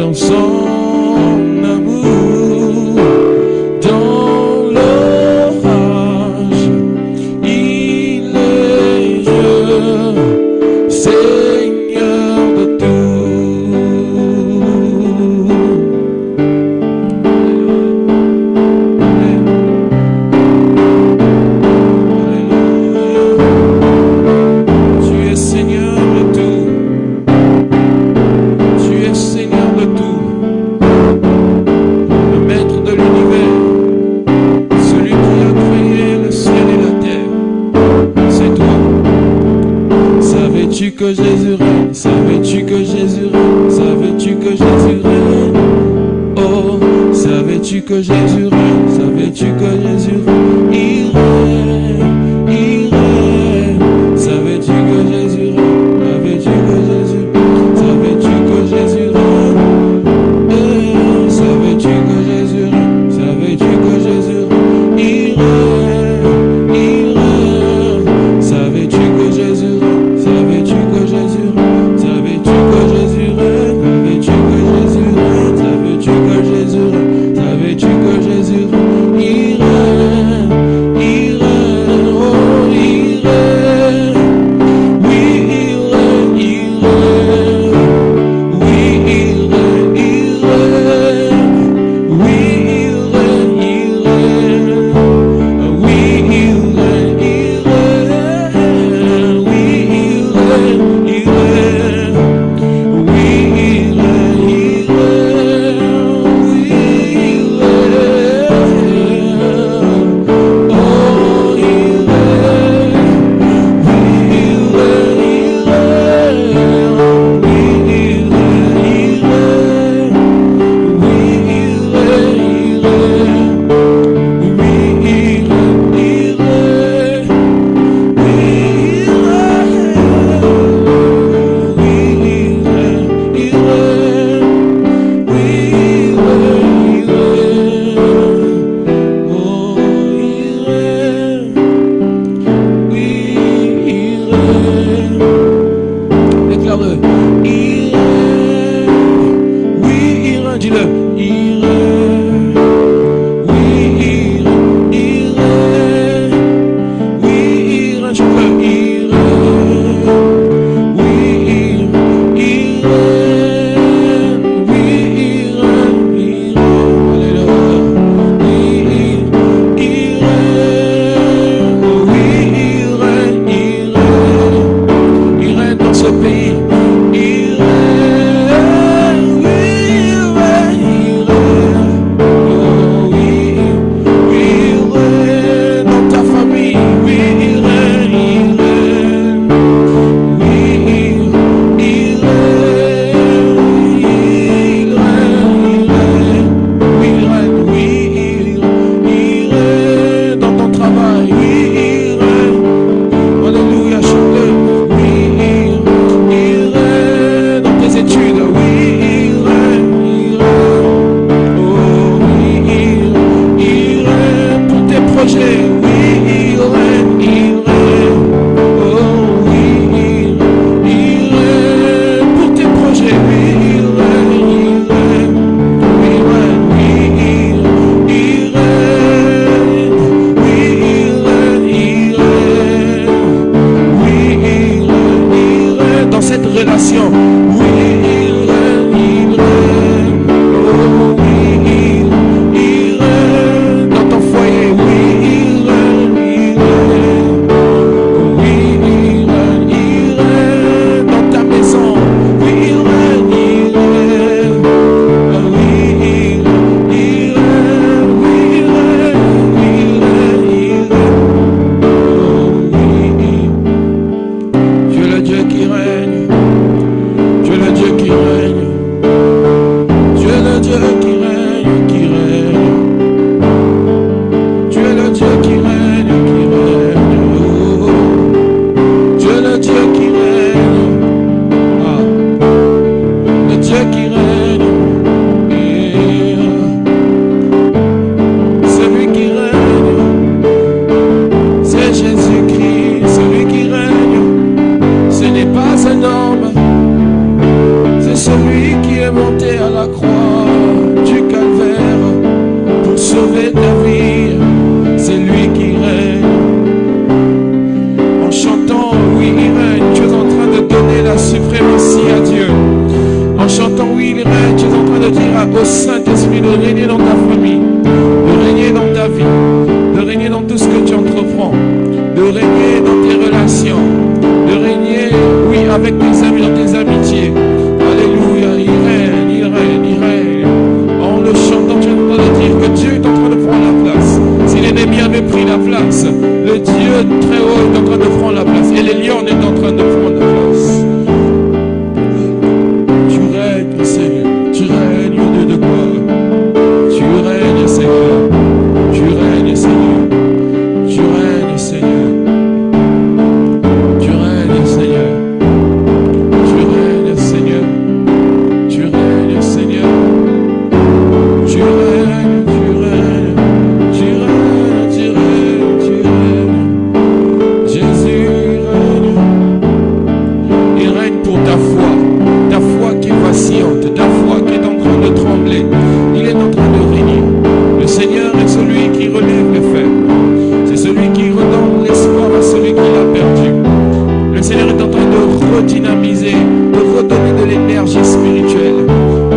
dans son amour, dans l'orage, il est Dieu, Seigneur de tout. Tu es Seigneur de tout. Tu es Seigneur de tout. Le maître de l'univers, celui qui a créé le ciel et la terre, c'est toi. Savais-tu que Jésus règne? Savais-tu que Jésus règne? Savais-tu que Jésus règne? Oh, savais-tu que Jésus règne? Savais-tu que Jésus règne? Il règne, il règne. Savais-tu que Jésus règne? Savais-tu que Jésus règne? Savais-tu que Jésus règne? Savais-tu que Jésus règne? Savais-tu que Jésus règne? Il règne, il règne. Savais-tu que Jésus règne? Savais-tu que Jésus règne? Savais-tu que Jésus règne? Savais-tu que Jésus règne? Savais-tu que Jésus règne? Savais-tu que Jésus à la croix du calvaire pour sauver ta vie. C'est lui qui règne. En chantant, oui, il règne. Tu es en train de donner la suprématie à Dieu. En chantant, oui, il règne. Tu es en train de dire au Saint-Esprit de régner dans ta famille, de régner dans ta vie, de régner dans tout ce que tu entreprends, de régner dans tes relations, de régner, oui, avec tes amis, dans tes amitiés. Alléluia, il règne, il règne, il règne. En le chantant, tu es en train de dire que Dieu est en train de prendre la place. Si l'ennemi avait pris la place, le Dieu très haut est en train de prendre la place. Et les lions est en train de prendre la place. Tu règnes, Seigneur. Tu règnes, Dieu de gloire. Tu règnes, Seigneur. Tu règnes, Seigneur. Tu règnes, Seigneur. Tu règnes, Seigneur. Tu règnes, Seigneur. Tu règnes, Seigneur. Tu règnes, tu règnes. Tu règnes, tu règnes, tu règnes. Jésus règne. Il règne pour ta foi qui est vacillante, ta foi qui est en train de trembler. Il est en train de régner. Le Seigneur est celui qui relève les faibles. C'est celui qui redonne l'espoir à celui qui l'a perdu. Le Seigneur est en train de redynamiser, de redonner de l'énergie spirituelle.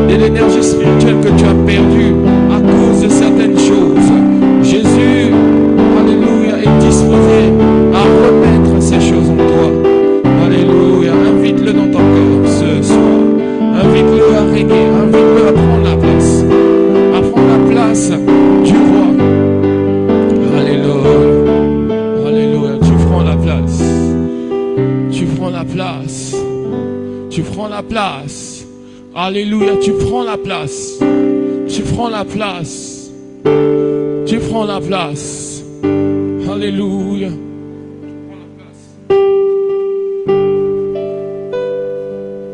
De l'énergie spirituelle que tu as perdue à cause de certaines choses. Jésus, alléluia, est disposé à remettre ces choses en toi. Alléluia, invite-le dans ton cœur ce soir. Invite-le à régner, invite-le à prendre la place. À prendre la place du roi. Alléluia, alléluia, tu prends la place. Tu prends la place. Tu prends la place. Alléluia, tu prends la place. Tu prends la place. Tu prends la place. Alléluia.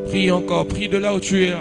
Prie encore, prie de là où tu es.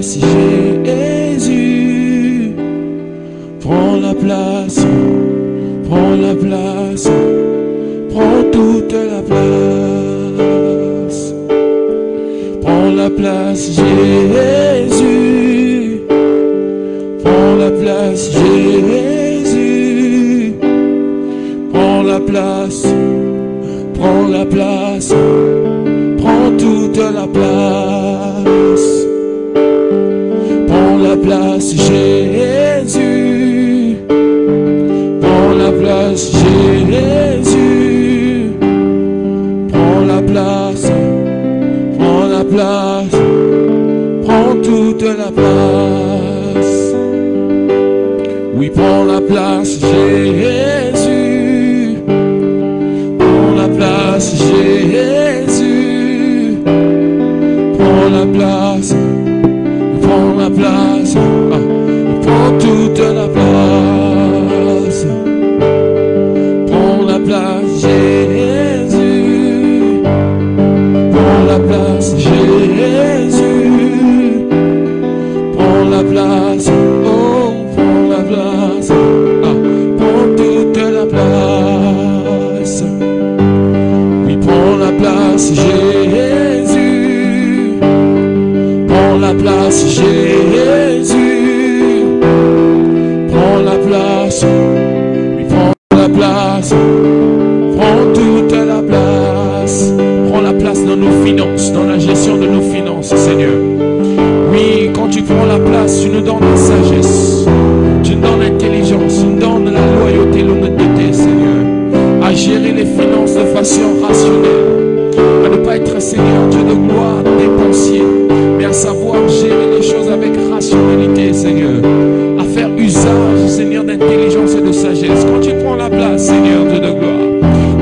place, Jésus. Prends la place, prends la place, prends toute la place. Prends la place, Jésus. Prends la place, Jésus. place, prends la place, prends toute la place. Prends la place, Jésus. Prends la place, Jésus. Prends la place, prends la place, prends toute la place. Oui, prends la place, Jésus. Prends la place, Jésus. Prends la place, prends la place, prends toute la place. Prends la place, Jésus. Prends la place, Jésus. Prends la place, oh, prends la place, prends toute la place. Oui, prends la place, Jésus. Prends la place, Jésus. Prends la place, oui, prends la place, prends toute la place. Prends la place dans nos finances, dans la gestion de nos finances, Seigneur. Oui, quand tu prends la place, tu nous donnes la sagesse, tu nous donnes l'intelligence, tu nous donnes la loyauté, l'honnêteté, Seigneur, à gérer les finances de façon rationnelle, à ne pas être, Seigneur, Dieu de gloire, dépensier, mais à savoir gérer les choses avec rationalité, Seigneur, à faire usage, Seigneur, d'intelligence et de sagesse. Quand tu prends la place, Seigneur, Dieu de gloire,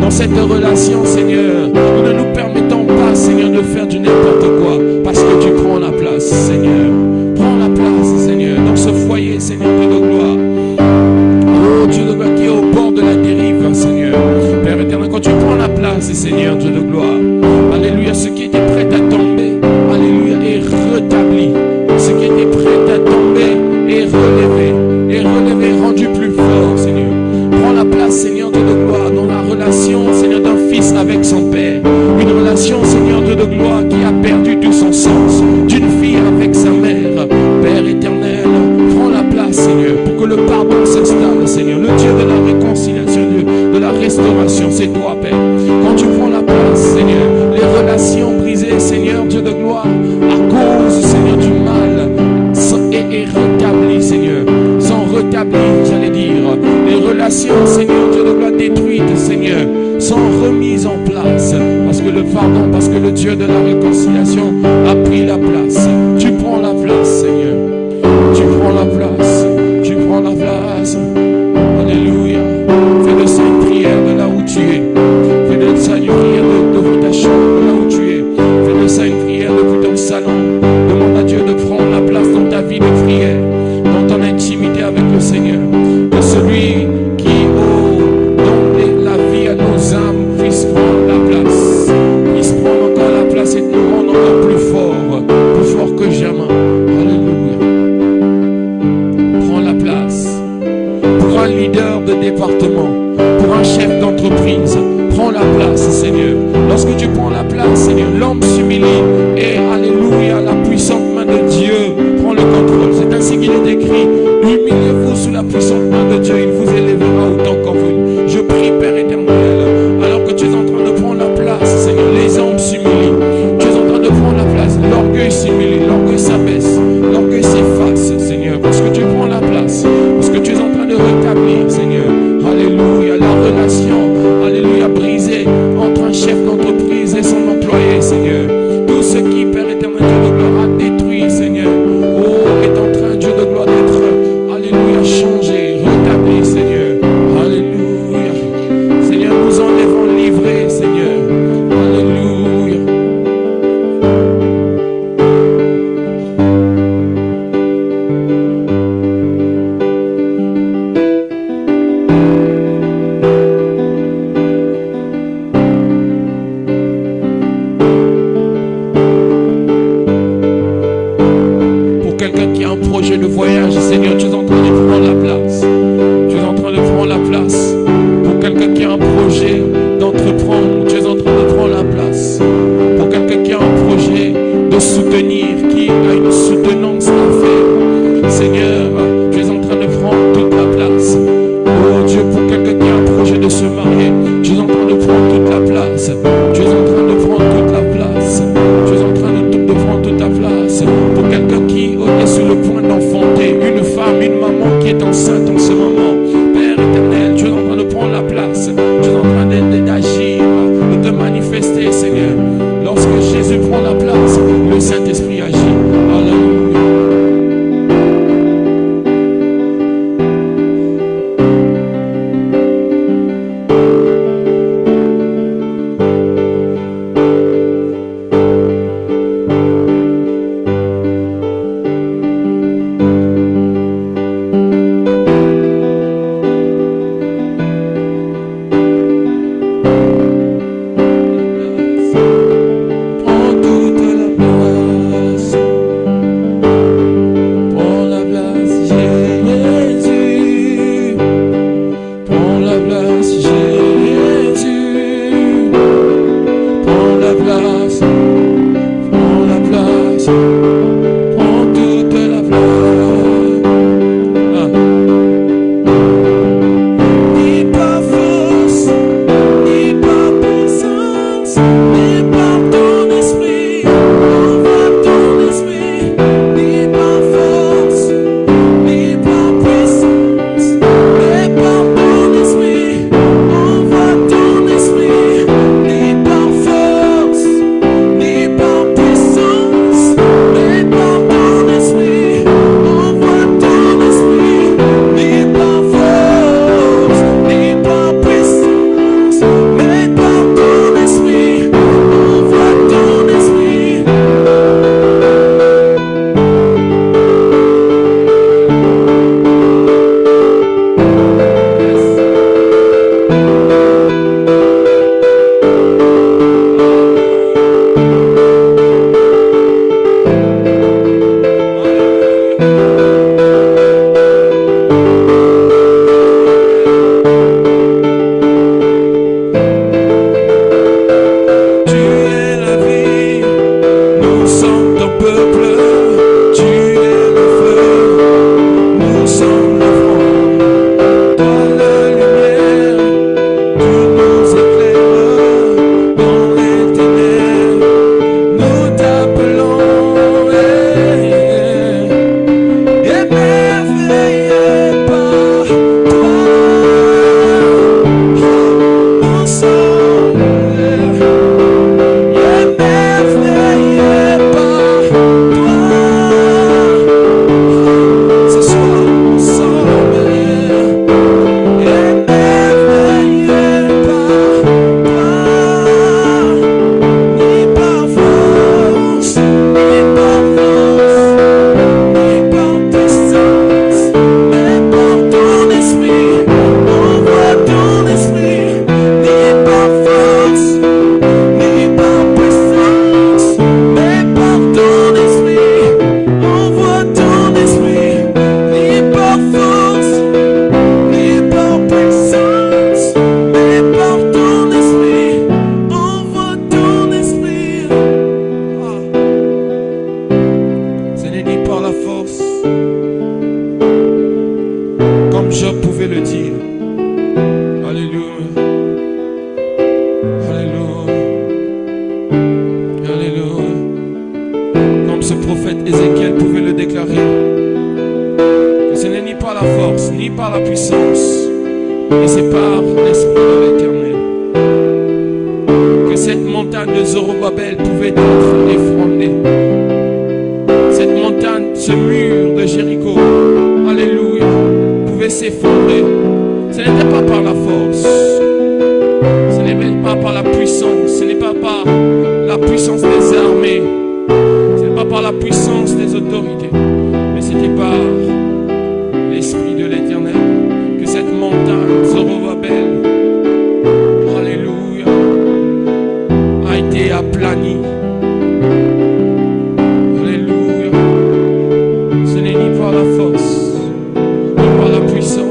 dans cette relation, Seigneur, nous ne nous permettons pas, Seigneur, de faire du n'importe quoi, parce que tu prends la place, Seigneur. Prends la place, Seigneur, dans ce foyer, Seigneur, Dieu de gloire. Oh, Dieu de gloire, qui est au bord de la dérive, Seigneur. Père éternel, quand tu prends la place, Seigneur, Dieu de gloire, alléluia, ce qui était prêt à tomber, alléluia, est rétabli. Ce qui était prêt à tomber est relevé, rendu plus fort, Seigneur. Prends la place, Seigneur, Dieu de gloire, dans la relation, Seigneur, d'un fils avec son père. Une relation, Seigneur, Dieu de gloire, qui a perdu tout son sens. D'une fille avec sa mère. Père éternel, prends la place, Seigneur, pour que le pardon s'installe, Seigneur. Le Dieu de la réconciliation, de la restauration, c'est toi, Père. Quand tu prends la place, Seigneur, les relations brisées, Seigneur, Dieu de gloire, à cause, Seigneur, du mal, est rétabli, Seigneur. Sont rétablis, j'allais dire. Les relations, Seigneur, Dieu de gloire, détruites, Seigneur, sont remises en place. Parce que le pardon, parce que le Dieu de la réconciliation a pris la place. Tu prends la place, Seigneur. Tu prends la place. Tu prends la place. Alléluia. Fais de sainte prière de là où tu es. Fais de sainte prière devant ta chambre, de là où tu es. Fais de sainte prière depuis ton salon. Demande à Dieu de prendre la place dans ta vie de prière, dans ton intimité avec le Seigneur. Que celui qui donne la vie à nos âmes puisse prendre la place, puisse prendre encore la place et nous rendre encore plus fort que jamais. Alléluia. Prends la place. Pour un leader de département, pour un chef d'entreprise, prends la place, Seigneur. Lorsque tu prends la place, Seigneur, l'homme s'humilie et, alléluia, la puissante main de Dieu prend le contrôle. C'est ainsi qu'il est écrit: humiliez-vous sous la puissante main de Dieu, il vous élèvera autant qu'envenu. Je prie, Père éternel, alors que tu es en train de prendre la place, Seigneur, les hommes s'humilient. Tu es en train de prendre la place, l'orgueil s'humilie, l'orgueil s'abaisse, l'orgueil s'efface, Seigneur, parce que tu prends la place, parce que tu es en train de rétablir, Seigneur, alléluia, la relation, alléluia, brisée entre un chef d'entreprise et son employé, Seigneur. Tout ce qui, Père éternel, Dieu de gloire, a détruit, Seigneur, oh, est en train, Dieu de gloire, d'être, alléluia, changé, rétabli, Seigneur. Alléluia. Seigneur, nous enlevons livrés, Seigneur. Alléluia. De voyage, Seigneur, tu es en train de prendre la place. Tu es en train de prendre la place. Pour quelqu'un qui a un projet d'entreprendre, tu es en train de prendre la place. Pour quelqu'un qui a un projet de soutenir, qui a une soutenance à faire, Seigneur, tu es en train de prendre toute la place. Oh Dieu, pour quelqu'un qui a un projet de se marier, Alléluia. Alléluia. Alléluia. Comme ce prophète Ézéchiel pouvait le déclarer, que ce n'est ni par la force, ni par la puissance, mais c'est par l'Esprit de l'Éternel. Que cette montagne de Zorobabel pouvait être effondrée. Cette montagne, ce mur de Jéricho, alléluia, pouvait s'effondrer. Ce n'était pas par la force, ce n'est même pas par la puissance, ce n'est pas par la puissance des armées, ce n'est pas par la puissance des autorités, mais c'était par l'Esprit de l'Éternel que cette montagne Zorobabel, alléluia, a été aplanie. Alléluia. Ce n'est ni par la force, ni par la puissance.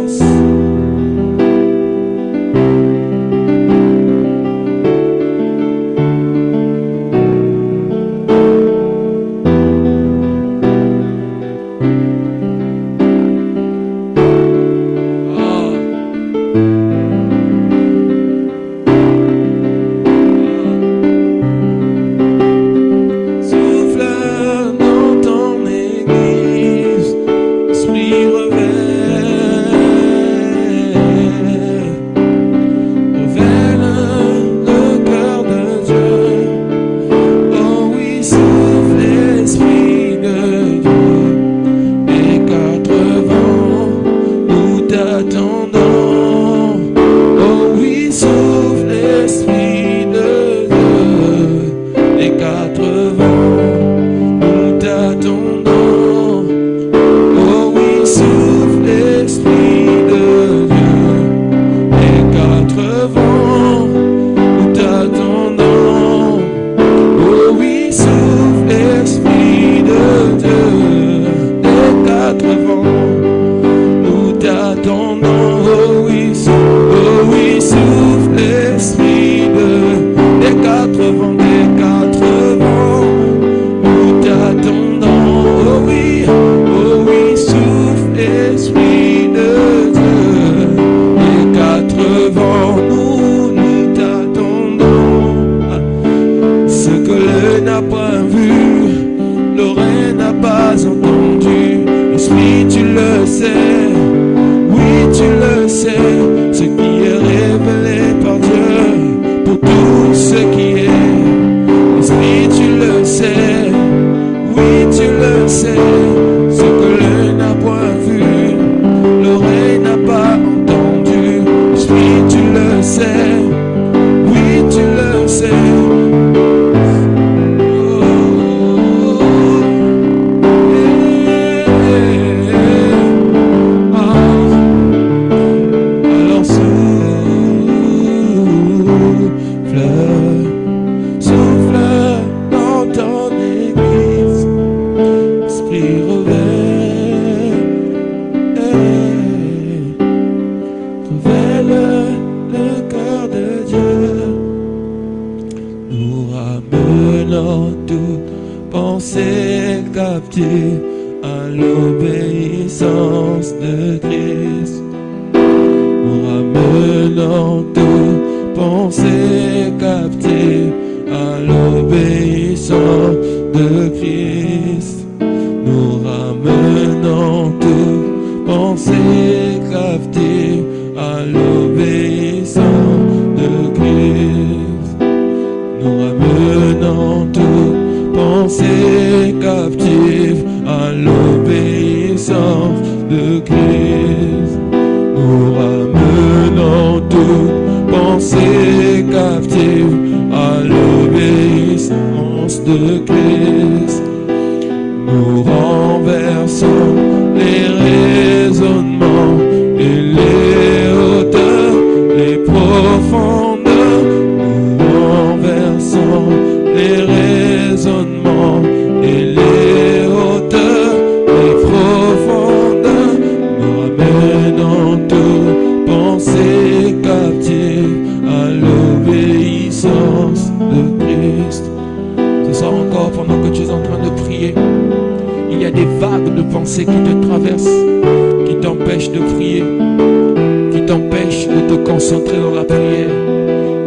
concentré dans la prière.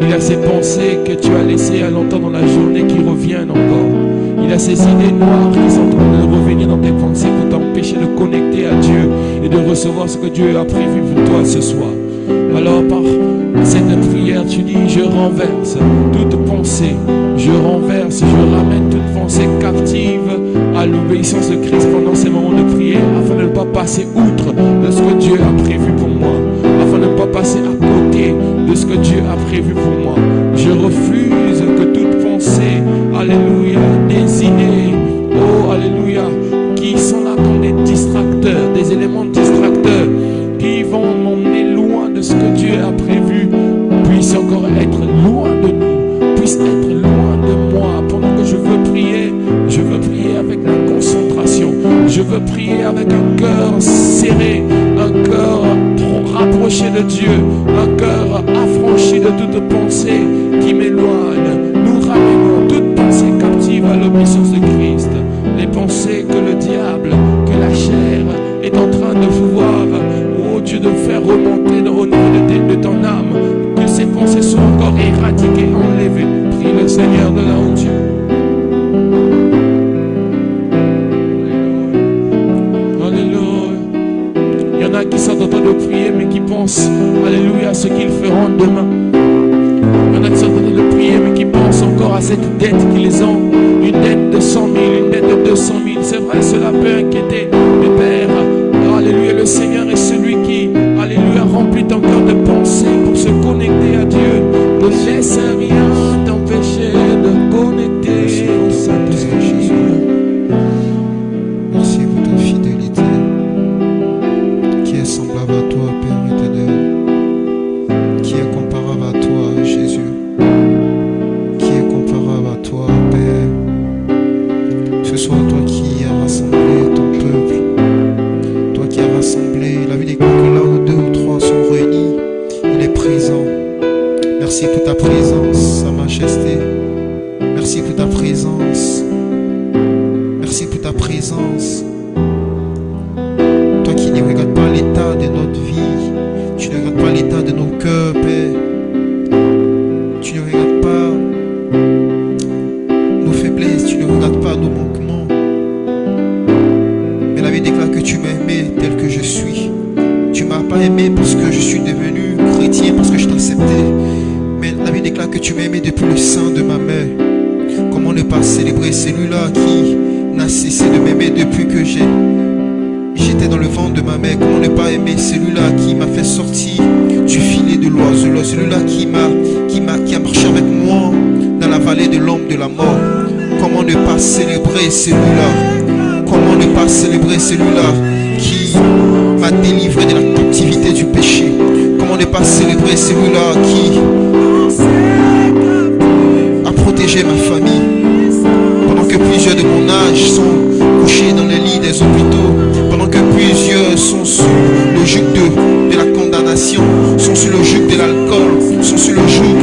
Il a ces pensées que tu as laissées à longtemps dans la journée qui reviennent encore. Il a ces idées noires qui sont en train de revenir dans tes pensées pour t'empêcher de connecter à Dieu et de recevoir ce que Dieu a prévu pour toi ce soir. Alors par cette prière, tu dis, je renverse toute pensée, je renverse, je ramène toute pensée captive à l'obéissance de Christ pendant ces moments de prière, afin de ne pas passer outre de ce que Dieu a prévu pour moi, afin de ne pas passer à côté de ce que Dieu a prévu pour moi. Je refuse que toute pensée, alléluia, des idées, oh alléluia, qui sont là comme des distracteurs, des éléments distracteurs, qui vont m'emmener loin de ce que Dieu a prévu, puisse encore être loin de nous, puisse être loin de moi. Pendant que je veux prier avec la concentration, je veux prier avec un cœur serré, un cœur trop rapproché de Dieu, un cœur affranchi de toute pensée qui m'éloigne. Nous ramenons toute pensée captive à l'obéissance de Christ, les pensées que le diable, que la chair est en train de pouvoir, oh Dieu, de faire remonter au niveau de ton âme, que ces pensées soient encore éradiquées, enlevées. Prie le Seigneur de la haute Dieu. Alléluia. Il y en a qui sont en train de prier mais qui pensent, alléluia, à ce qu'ils feront demain. Il y en a qui sont en train de prier mais qui pensent encore à cette dette qu'ils ont, une dette de 100 000, une dette de 200 000. C'est vrai, cela peut inquiéter, mais Père, alléluia, le Seigneur est celui qui, alléluia, remplit ton cœur de pensée pour se connecter à Dieu. Ne laisse rien t'empêcher de connecter au Saint-Esprit. Merci pour ta fidélité qui est semblable à toi, Père éternel, qui est comparable à toi, Jésus, qui est comparable à toi, Père. Ce soit toi qui as rassemblé ton peuple, toi qui as rassemblé, la vie des que là où 2 ou 3 sont réunis, il est présent. Merci pour ta présence, Sa Majesté. Merci pour ta présence. Merci pour ta présence. Toi qui ne regardes pas l'état de notre vie, tu ne regardes pas l'état de nos cœurs, Père. Tu ne regardes pas nos faiblesses, tu ne regardes pas nos manquements. Mais la vie déclare que tu m'as aimé tel que je suis. Tu ne m'as pas aimé parce que je suis devenu chrétien, parce que je t'ai accepté. Mais la vie déclare que tu m'as aimé depuis le sein de ma mère. Comment ne pas célébrer celui-là qui n'a cessé de m'aimer depuis que j'étais dans le ventre de ma mère? Comment ne pas aimer celui-là qui m'a fait sortir du filet de l'oiseleur, celui-là qui a marché avec moi dans la vallée de l'ombre de la mort? Comment ne pas célébrer celui-là? Comment ne pas célébrer celui-là qui m'a délivré de la captivité du péché? Comment ne pas célébrer celui-là qui a protégé ma famille pendant que plusieurs de mon âge sont couchés dans les lits des hôpitaux, pendant que plusieurs sont sous le joug de la condamnation, sont sous le joug de l'alcool, sont sous le joug,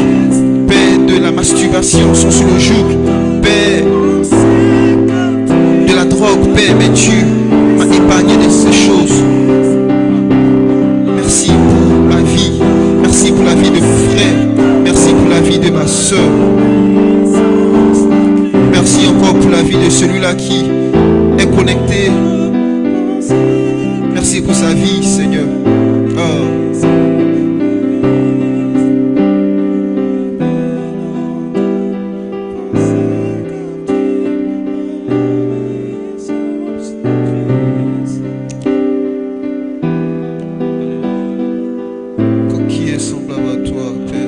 Père, de la masturbation, sont sous le joug, Père, de la drogue, Père, mais tu m'as épargné de ces choses. Merci pour ma vie, merci pour la vie de mon frère, merci pour la vie de ma soeur. Merci encore pour la vie de celui-là qui est connecté. Merci pour sa vie, Seigneur. Oh. Qui est semblable à toi, Père?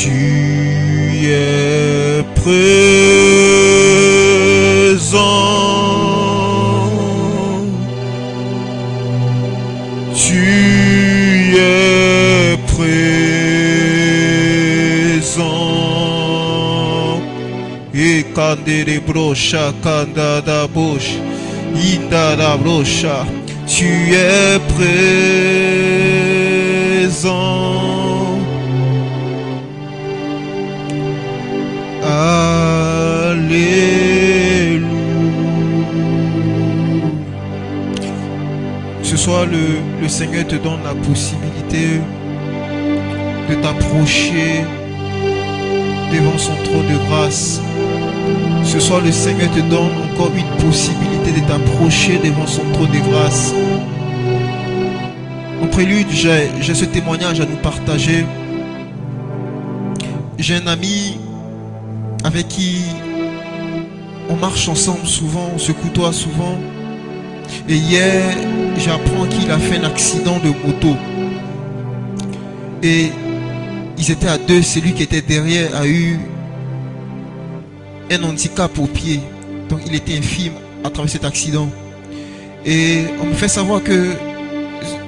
Tu es présent. Tu es présent. Et kandere brocha kandada bosh indada brocha. Tu es présent. Alléluia. Ce soir, le Seigneur te donne la possibilité de t'approcher devant son trône de grâce. Ce soir, le Seigneur te donne encore une possibilité de t'approcher devant son trône de grâce. En prélude, j'ai ce témoignage à nous partager. J'ai un ami avec qui on marche ensemble souvent, on se côtoie souvent. Et hier, j'apprends qu'il a fait un accident de moto. Et ils étaient à deux, celui qui était derrière a eu un handicap au pied. Donc il était infirme à travers cet accident. Et on me fait savoir que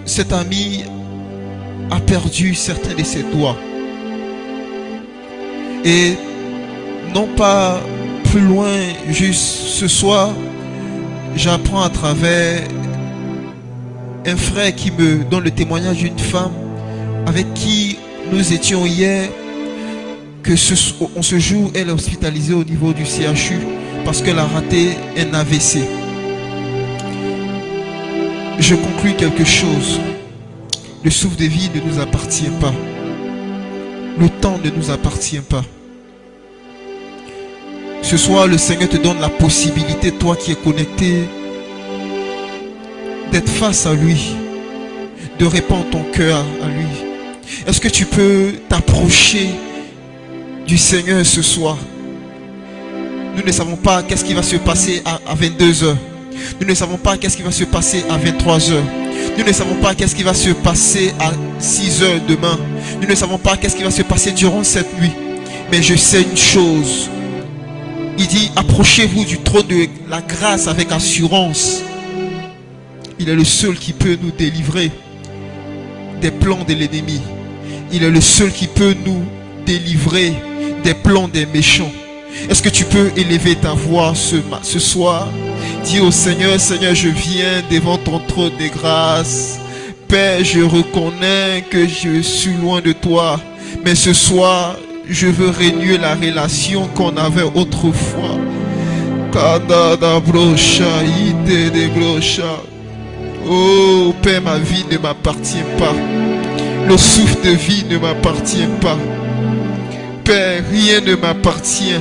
cet ami a perdu certains de ses doigts. Et non pas plus loin, juste ce soir, j'apprends à travers un frère qui me donne le témoignage d'une femme avec qui nous étions hier, que ce jour elle est hospitalisée au niveau du CHU parce qu'elle a raté un AVC. Je conclus quelque chose. Le souffle de vie ne nous appartient pas. Le temps ne nous appartient pas. Ce soir, le Seigneur te donne la possibilité, toi qui es connecté, d'être face à lui, de répandre ton cœur à lui. Est-ce que tu peux t'approcher du Seigneur ce soir? Nous ne savons pas qu'est-ce qui va se passer à 22 h. Nous ne savons pas qu'est-ce qui va se passer à 23 h. Nous ne savons pas qu'est-ce qui va se passer à 6 h demain. Nous ne savons pas qu'est-ce qui va se passer durant cette nuit. Mais je sais une chose. Il dit, approchez-vous du trône de la grâce avec assurance. Il est le seul qui peut nous délivrer des plans de l'ennemi. Il est le seul qui peut nous délivrer des plans des méchants. Est-ce que tu peux élever ta voix ce soir? Dis au Seigneur, Seigneur, je viens devant ton trône de grâce. Père, je reconnais que je suis loin de toi. Mais ce soir, je veux renouer la relation qu'on avait autrefois. Oh Père, ma vie ne m'appartient pas. Le souffle de vie ne m'appartient pas. Père, rien ne m'appartient.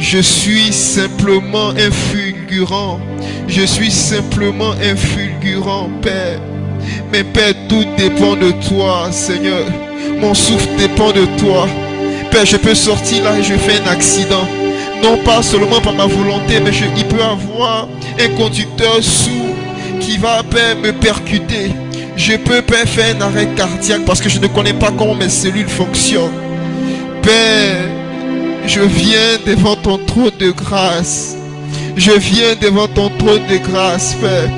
Je suis simplement un fulgurant. Je suis simplement un fulgurant, Père. Mais Père, tout dépend de toi, Seigneur. Mon souffle dépend de toi. Père, je peux sortir là et je fais un accident. Non pas seulement par ma volonté, mais il peut avoir un conducteur sourd qui va, Père, me percuter. Je peux, Père, faire un arrêt cardiaque parce que je ne connais pas comment mes cellules fonctionnent. Père, je viens devant ton trône de grâce. Je viens devant ton trône de grâce, Père.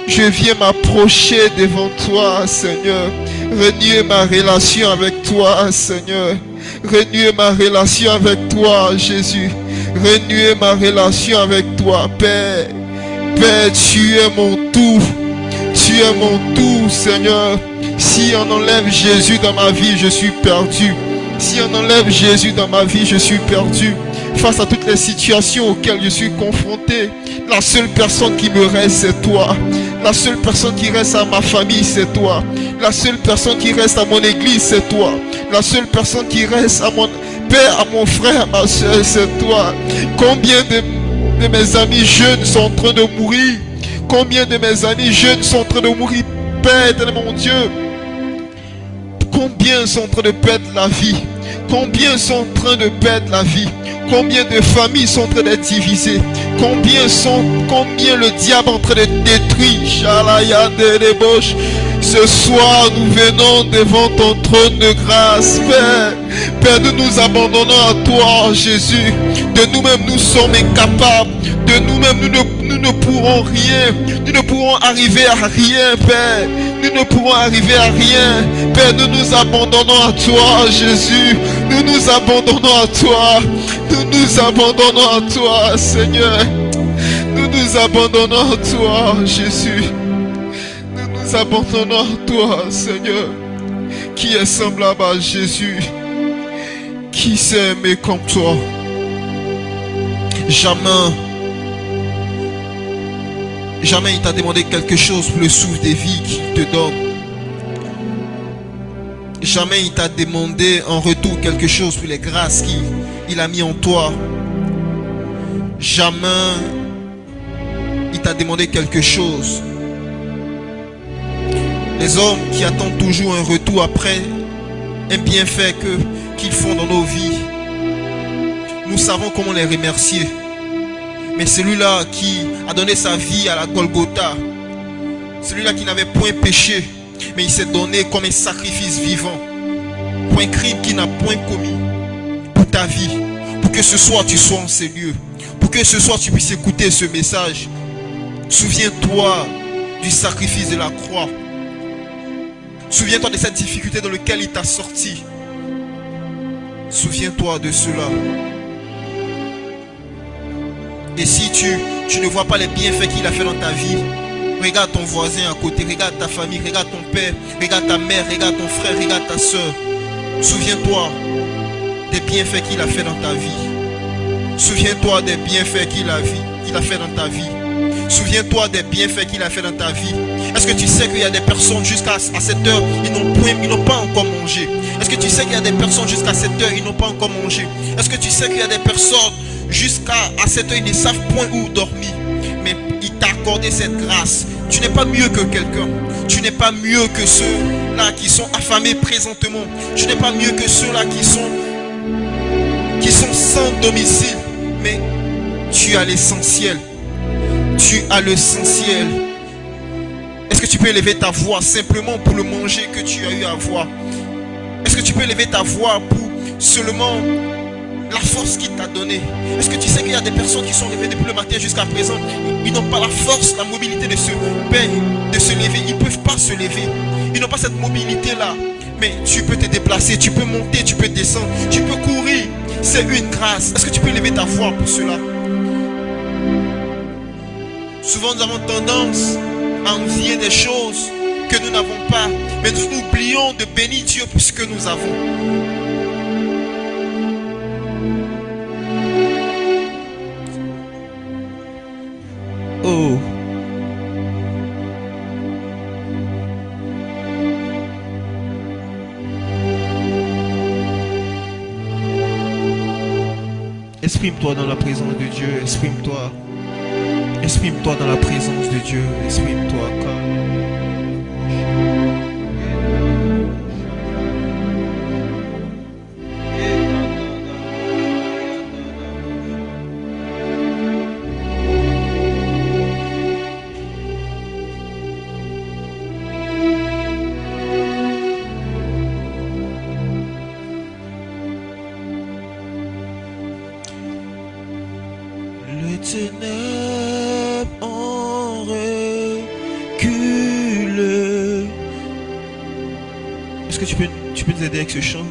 Je viens m'approcher devant toi, Seigneur. Renouer ma relation avec toi, Seigneur. Renouer ma relation avec toi, Jésus. Renouer ma relation avec toi, Père. Père, tu es mon tout. Tu es mon tout, Seigneur. Si on enlève Jésus dans ma vie, je suis perdu. Si on enlève Jésus dans ma vie, je suis perdu. Face à toutes les situations auxquelles je suis confronté, la seule personne qui me reste, c'est toi. La seule personne qui reste à ma famille, c'est toi. La seule personne qui reste à mon église, c'est toi. La seule personne qui reste à mon père, à mon frère, à ma soeur, c'est toi. Combien de mes amis jeunes sont en train de mourir? Combien de mes amis jeunes sont en train de mourir? Père, mon Dieu. Combien sont en train de perdre la vie? Combien sont en train de perdre la vie? Combien de familles sont en train d'être divisées? Combien le diable est en train de détruire? Shalaya de débauche. Ce soir, nous venons devant ton trône de grâce, Père. Père, nous nous abandonnons à toi, Jésus. De nous-mêmes, nous sommes incapables. De nous-mêmes, nous ne pourrons rien. Nous ne pourrons arriver à rien, Père. Nous ne pourrons arriver à rien. Père, nous nous abandonnons à toi, Jésus. Nous nous abandonnons à toi. Nous nous abandonnons à toi, Seigneur. Nous nous abandonnons à toi, Jésus. Nous nous abandonnons à toi, Seigneur. Qui est semblable à Jésus? Qui s'est aimé comme toi? Jamais il t'a demandé quelque chose pour le souffle de vie qu'il te donne. Jamais il t'a demandé en retour quelque chose pour les grâces qu'il a mis en toi. Jamais il t'a demandé quelque chose. Les hommes qui attendent toujours un retour après un bienfait qu'ils font dans nos vies, nous savons comment les remercier. Mais celui-là qui a donné sa vie à la Golgotha, celui-là qui n'avait point péché, mais il s'est donné comme un sacrifice vivant pour un crime qu'il n'a point commis, pour ta vie, pour que ce soir tu sois en ces lieux, pour que ce soir tu puisses écouter ce message. Souviens-toi du sacrifice de la croix. Souviens-toi de cette difficulté dans laquelle il t'a sorti. Souviens-toi de cela. Et si tu ne vois pas les bienfaits qu'il a fait dans ta vie, regarde ton voisin à côté, regarde ta famille, regarde ton père, regarde ta mère, regarde ton frère, regarde ta soeur. Souviens-toi des bienfaits qu'il a fait dans ta vie. Souviens-toi des bienfaits qu'il a fait dans ta vie. Souviens-toi des bienfaits qu'il a fait dans ta vie. Est-ce que tu sais qu'il y a des personnes jusqu'à cette heure, ils n'ont pas encore mangé? Est-ce que tu sais qu'il y a des personnes jusqu'à cette heure, ils n'ont pas encore mangé? Est-ce que tu sais qu'il y a des personnes jusqu'à cette heure, ils ne savent point où dormir? Mais il t'a accordé cette grâce. Tu n'es pas mieux que quelqu'un. Tu n'es pas mieux que ceux-là qui sont affamés présentement. Tu n'es pas mieux que ceux-là qui sont sans domicile. Mais tu as l'essentiel. Tu as l'essentiel. Est-ce que tu peux élever ta voix simplement pour le manger que tu as eu à avoir? Est-ce que tu peux élever ta voix pour seulement la force qu'il t'a donnée? Est-ce que tu sais qu'il y a des personnes qui sont levées depuis le matin jusqu'à présent? Ils n'ont pas la force, la mobilité de se lever. Ils ne peuvent pas se lever. Ils n'ont pas cette mobilité-là. Mais tu peux te déplacer, tu peux monter, tu peux descendre, tu peux courir. C'est une grâce. Est-ce que tu peux élever ta voix pour cela? Souvent nous avons tendance à envier des choses que nous n'avons pas. Mais nous oublions de bénir Dieu pour ce que nous avons. Oh. Exprime-toi dans la présence de Dieu. Exprime-toi. Exprime-toi dans la présence de Dieu. Exprime-toi. Les ténèbres en recul. Est-ce que tu peux nous aider avec ce chant?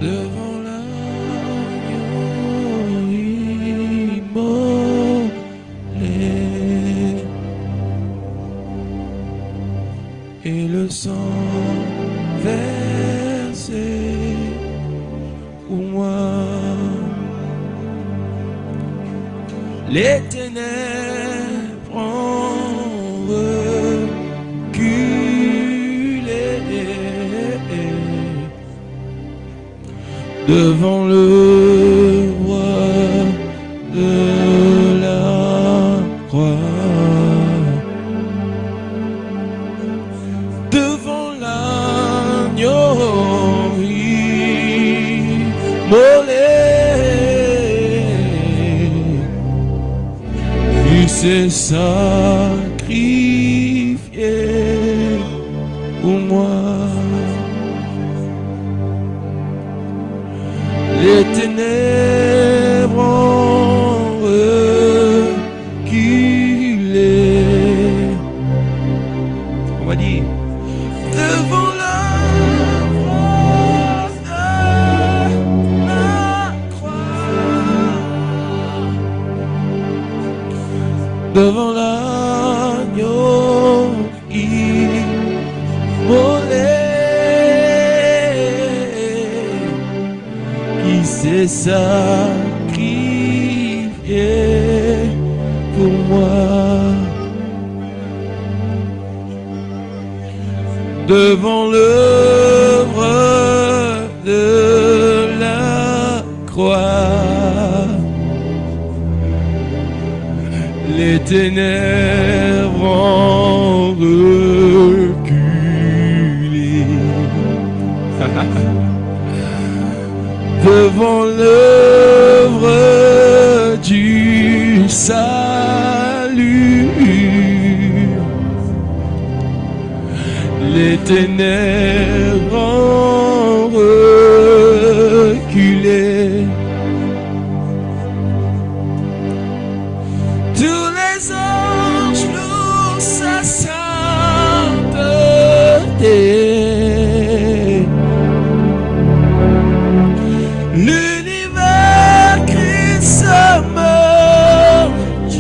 Devant l'agneau immolé et le sang versé pour moi, les ténèbres ont reculé devant le roi de la croix. s'est sacrifié pour moi. Les ténèbres ont reculé. On va dire devant la croix de la croix, devant l'agneau immolé qui s'est sacrifié pour moi. Devant l'œuvre de la croix, les ténèbres ont reculé. Devant l'œuvre du salut, les ténèbres ont reculé. Tous les anges louent sa sainteté. L'univers crie sa majesté.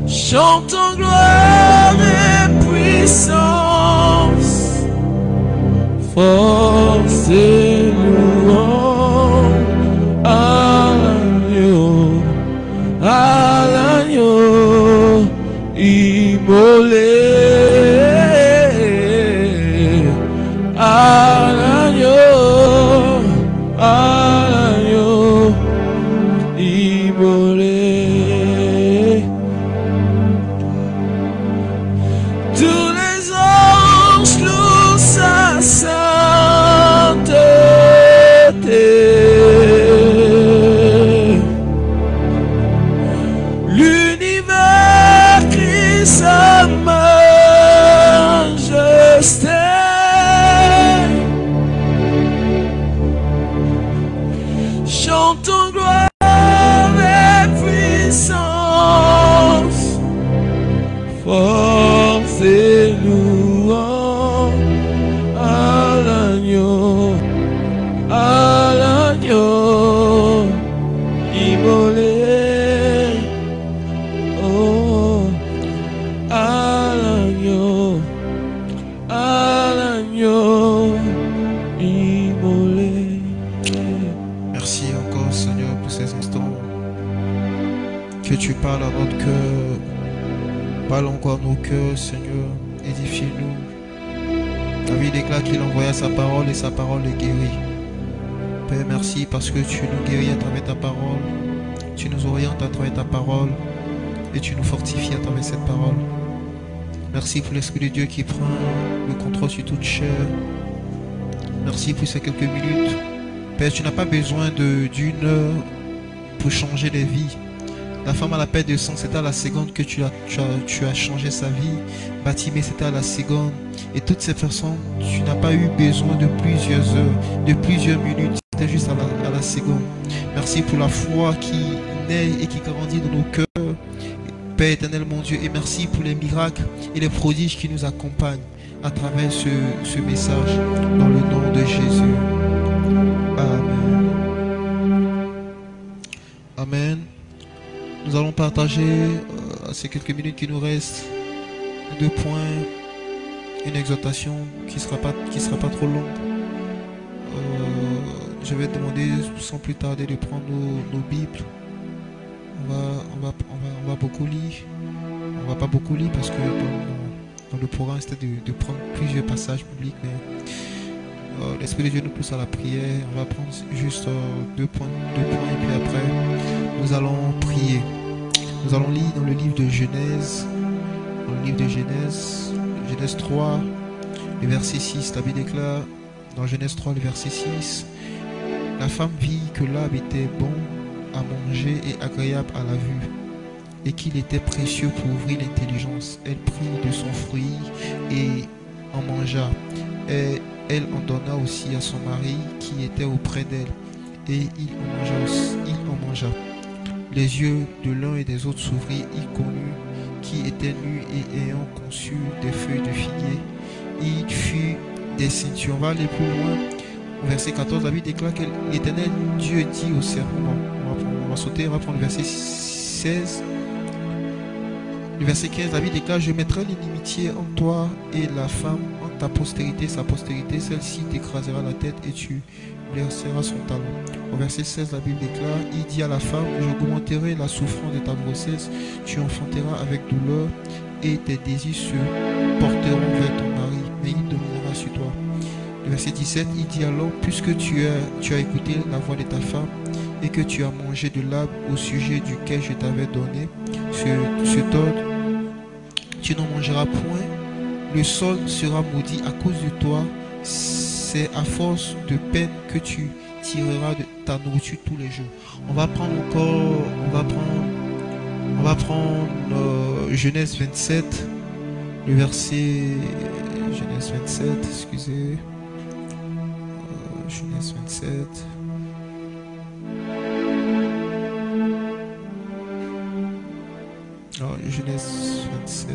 Chantons gloire et puissance, force et louange à l'agneau immolé, à l'agneau immolé. Tous les anges louent sa sainteté. L'univers crie sa majesté. Chantons gloire et puissance, force et louange à l'agneau immolé. Oh, à l'agneau immolé. Merci encore, Seigneur, pour ces instants. Que tu parles à notre cœur. Parle encore à nos cœurs, Seigneur. Édifie-nous. David déclare qu'il envoya sa parole et sa parole est guérie. Père, merci parce que tu nous guéris à travers ta parole. Tu nous orientes à travers ta parole. Et tu nous fortifies à travers cette parole. Merci pour l'Esprit de Dieu qui prend le contrôle sur toute chair. Merci pour ces quelques minutes. Père, tu n'as pas besoin d'une heure pour changer les vies. La femme à la perte de sang, c'était à la seconde que tu as changé sa vie. Batimé, c'était à la seconde. Et toutes ces personnes, tu n'as pas eu besoin de plusieurs heures, de plusieurs minutes. C'était juste à la seconde. Merci pour la foi qui naît et qui grandit dans nos cœurs. Père éternel, mon Dieu, et merci pour les miracles et les prodiges qui nous accompagnent à travers ce message. Dans le nom de Jésus. Amen. Amen. Nous allons partager à ces quelques minutes qui nous restent 2 points, une exhortation qui sera pas trop longue. Je vais te demander sans plus tarder de prendre nos Bibles. On va beaucoup lire. On va pas beaucoup lire parce que dans le programme c'était de prendre plusieurs passages bibliques, mais l'Esprit de Dieu nous pousse à la prière. On va prendre juste 2 points et puis après nous allons prier. Nous allons lire dans le livre de Genèse, Genèse 3, le verset 6. La Bible déclare dans Genèse 3, le verset 6: La femme vit que l'arbre était bon à manger et agréable à la vue, et qu'il était précieux pour ouvrir l'intelligence. Elle prit de son fruit et en mangea. Et elle en donna aussi à son mari qui était auprès d'elle, et il en mangea aussi, il en mangea. Les yeux de l'un et des autres s'ouvrirent, il connut qui était nu, et ayant conçu des feuilles de figuier, il fut descendu. On va aller plus loin. Au verset 14, la Bible déclare que l'Éternel Dieu dit au serpent, on va sauter, on va prendre le verset 16. Le verset 15, la Bible déclare: je mettrai l'inimitié entre toi et la femme, entre ta postérité et sa postérité, celle-ci t'écrasera la tête et tu blesseras son talon. Au verset 16, la Bible déclare: il dit à la femme: j'augmenterai la souffrance de ta grossesse, tu enfanteras avec douleur, et tes désirs se porteront vers ton mari, mais il dominera sur toi. Le verset 17, il dit à l'homme: puisque tu as écouté la voix de ta femme, et que tu as mangé de l'arbre au sujet duquel je t'avais donné cet ordre, tu n'en mangeras point, le sol sera maudit à cause de toi, c'est à force de peine que tu tireras de ta nourriture tous les jours. On va prendre encore, on va prendre Genèse 27, le verset, Genèse 27, excusez, Genèse 27. Alors, Genèse 27.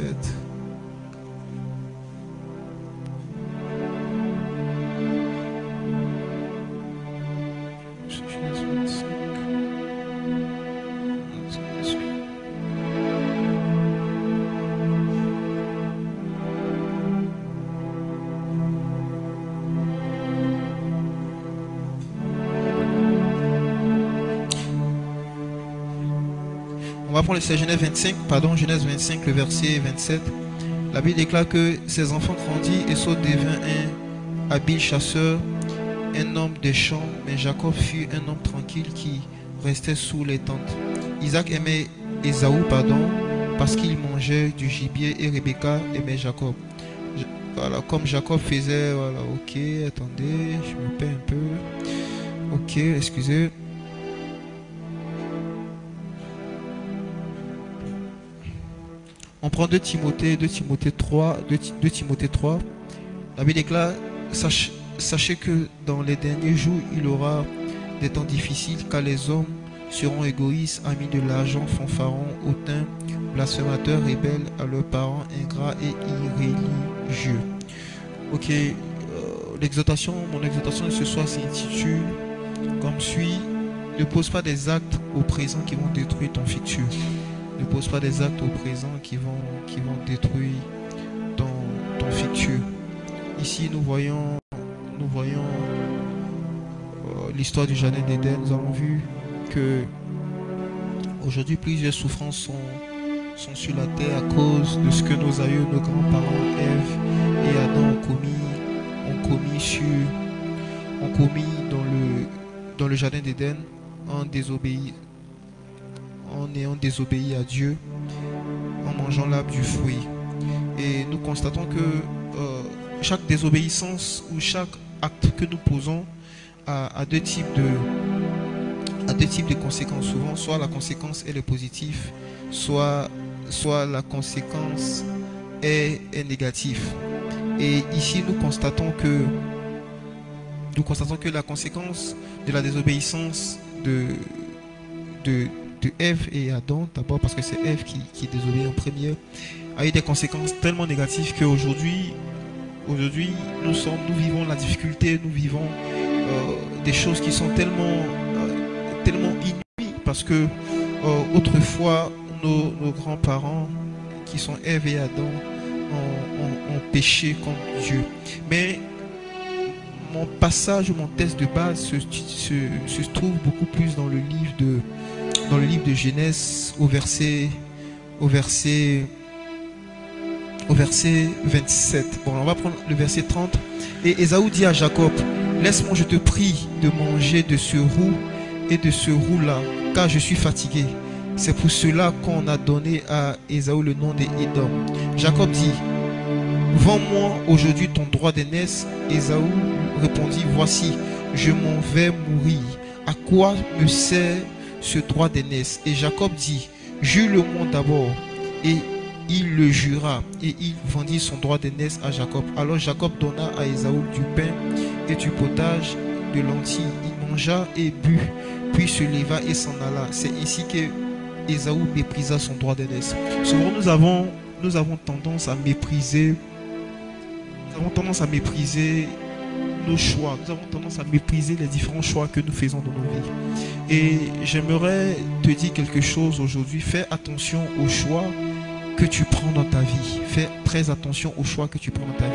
Genèse 25. On va prendre le Genèse 25, Genèse 25, le verset 27. La Bible déclare que ses enfants grandissent et Saul devint un habile chasseur, un homme des champs, mais Jacob fut un homme tranquille qui restait sous les tentes. Isaac aimait Ésaü, parce qu'il mangeait du gibier, et Rebecca aimait Jacob. Voilà, comme Jacob faisait, voilà, ok, attendez, je me perds un peu. Ok, excusez. On prend 2 Timothée 3. La Bible déclare: sachez que dans les derniers jours, il y aura des temps difficiles, car les hommes seront égoïstes, amis de l'argent, fanfarons, hautains, blasphémateurs, rebelles à leurs parents, ingrats et irréligieux. Ok, mon exhortation de ce soir s'intitule comme suit: ne pose pas des actes au présent qui vont détruire ton futur. Ne pose pas des actes au présent qui vont détruire ton futur. Ici, nous voyons l'histoire du jardin d'Éden. Nous avons vu que aujourd'hui plusieurs souffrances sont sur la terre à cause de ce que nos aïeux, nos grands-parents, Ève et Adam ont commis dans le jardin d'Éden en ayant désobéi à Dieu, en mangeant l'arbre du fruit. Et nous constatons que chaque désobéissance ou chaque acte que nous posons a deux types de conséquences. Souvent, soit la conséquence elle est positive, soit la conséquence est négative. Et ici, nous constatons que la conséquence de la désobéissance de Ève et Adam, d'abord parce que c'est Ève qui désobéit en premier, a eu des conséquences tellement négatives qu'aujourd'hui nous vivons la difficulté, nous vivons des choses qui sont tellement inouïes, parce que autrefois nos grands-parents qui sont Ève et Adam ont péché contre Dieu. Mais mon passage, mon texte de base se trouve beaucoup plus dans le livre de Genèse au verset 27. Bon, on va prendre le verset 30. Et Ésaü dit à Jacob: laisse-moi, je te prie, de manger de ce roux et de ce roux-là, car je suis fatigué. C'est pour cela qu'on a donné à Ésaü le nom d'Édom. Jacob dit: Vends-moi aujourd'hui ton droit d'aînesse. Ésaü répondit, voici, je m'en vais mourir. À quoi me sert ce droit d'aînesse? Et Jacob dit, jure-le-moi d'abord. Et il le jura, et il vendit son droit d'aînesse à Jacob. Alors Jacob donna à Ésaü du pain et du potage de lentilles. Il mangea et but, puis se leva et s'en alla. C'est ainsi que Ésaü méprisa son droit d'aînesse. Souvent nous avons tendance à mépriser, nos choix. Nous avons tendance à mépriser les différents choix que nous faisons dans nos vies. Et j'aimerais te dire quelque chose aujourd'hui. Fais attention aux choix que tu prends dans ta vie. Fais très attention aux choix que tu prends dans ta vie.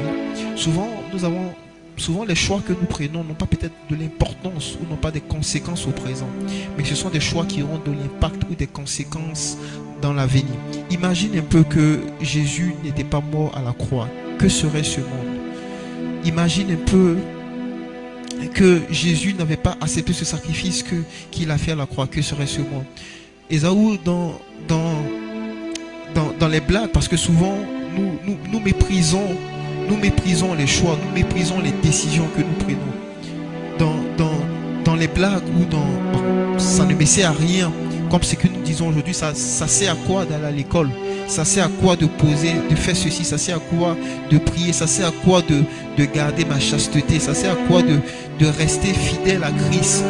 Souvent les choix que nous prenons n'ont pas peut-être de l'importance ou n'ont pas des conséquences au présent, mais ce sont des choix qui auront de l'impact ou des conséquences dans l'avenir. Imagine un peu que Jésus n'était pas mort à la croix. Que serait ce monde? Imagine un peu que Jésus n'avait pas accepté ce sacrifice qu'il a fait à la croix. Que serait ce monde? Ésaü dans les blagues, parce que souvent nous méprisons les choix, nous méprisons les décisions que nous prenons. Dans les blagues ou ça ne me sert à rien, comme ce que nous disons aujourd'hui, ça sert à quoi d'aller à l'école? Ça sert à quoi de faire ceci? Ça sert à quoi de prier? Ça sert à quoi de garder ma chasteté? Ça sert à quoi de rester fidèle à Christ?